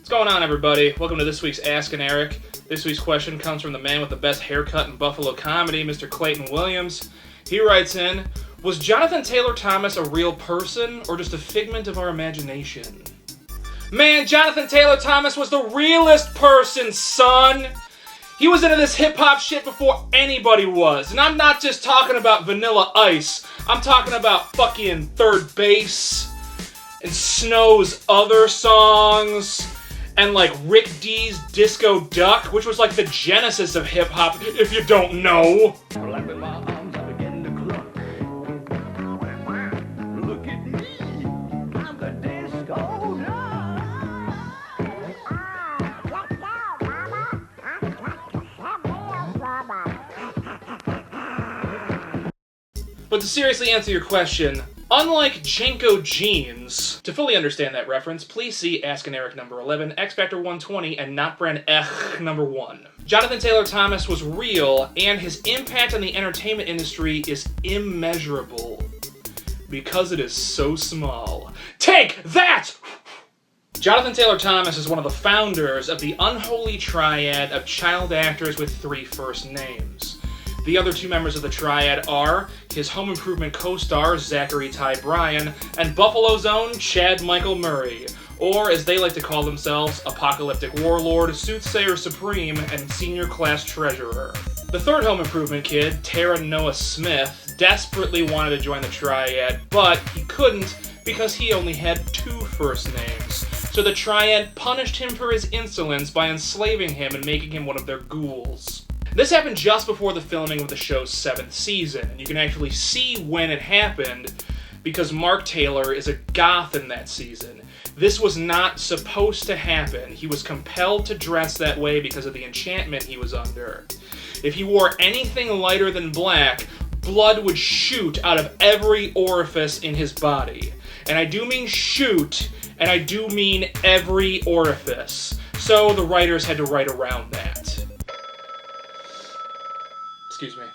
What's going on, everybody? Welcome to this week's Ask an Eric. This week's question comes from the man with the best haircut in Buffalo comedy, Mr. Clayton Williams. He writes in, was Jonathan Taylor Thomas a real person or just a figment of our imagination? Man, Jonathan Taylor Thomas was the realest person, son! He was into this hip-hop shit before anybody was. And I'm not just talking about Vanilla Ice. I'm talking about fucking Third Base and Snow's other songs. And like Rick D's Disco Duck, which was like the genesis of hip-hop, if you don't know. Look at me, I'm the disco duck. But to seriously answer your question, unlike Jenko Jeans, to fully understand that reference, please see Ask an Eric number 11, X Factor 120, and Not Brand Ech number 1. Jonathan Taylor Thomas was real, and his impact on the entertainment industry is immeasurable. Because it is so small. Take that! Jonathan Taylor Thomas is one of the founders of the unholy triad of child actors with 3 first names. The other 2 members of the triad are his Home Improvement co-star Zachary Ty Bryan and Buffalo's own Chad Michael Murray, or as they like to call themselves, Apocalyptic Warlord, Soothsayer Supreme, and Senior Class Treasurer. The third Home Improvement kid, Tara Noah Smith, desperately wanted to join the triad, but he couldn't because he only had 2 first names. So the triad punished him for his insolence by enslaving him and making him one of their ghouls. This happened just before the filming of the show's 7th season, and you can actually see when it happened because Mark Taylor is a goth in that season. This was not supposed to happen. He was compelled to dress that way because of the enchantment he was under. If he wore anything lighter than black, blood would shoot out of every orifice in his body. And I do mean shoot, and I do mean every orifice. So the writers had to write around that. Excuse me.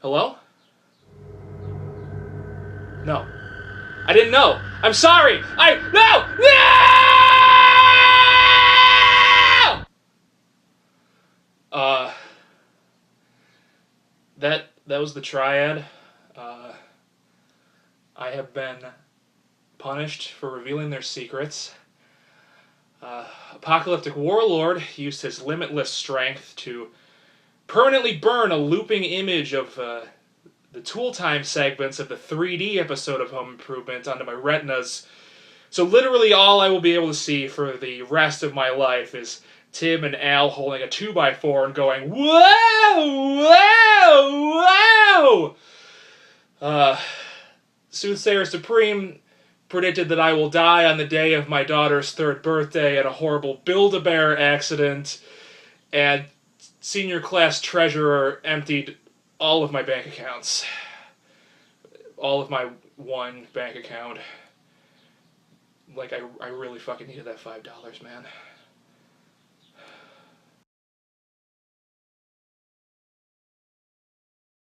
Hello? No. I didn't know. I'm sorry! No! That was the triad. I have been punished for revealing their secrets. Apocalyptic Warlord used his limitless strength to permanently burn a looping image of the Tool Time segments of the 3D episode of Home Improvement onto my retinas. So literally all I will be able to see for the rest of my life is Tim and Al holding a 2x4 and going, whoa, whoa, whoa! Soothsayer Supreme predicted that I will die on the day of my daughter's 3rd birthday in a horrible Build-A-Bear accident, and Senior Class Treasurer emptied all of my bank accounts. All of my one bank account. Like, I really fucking needed that $5, man.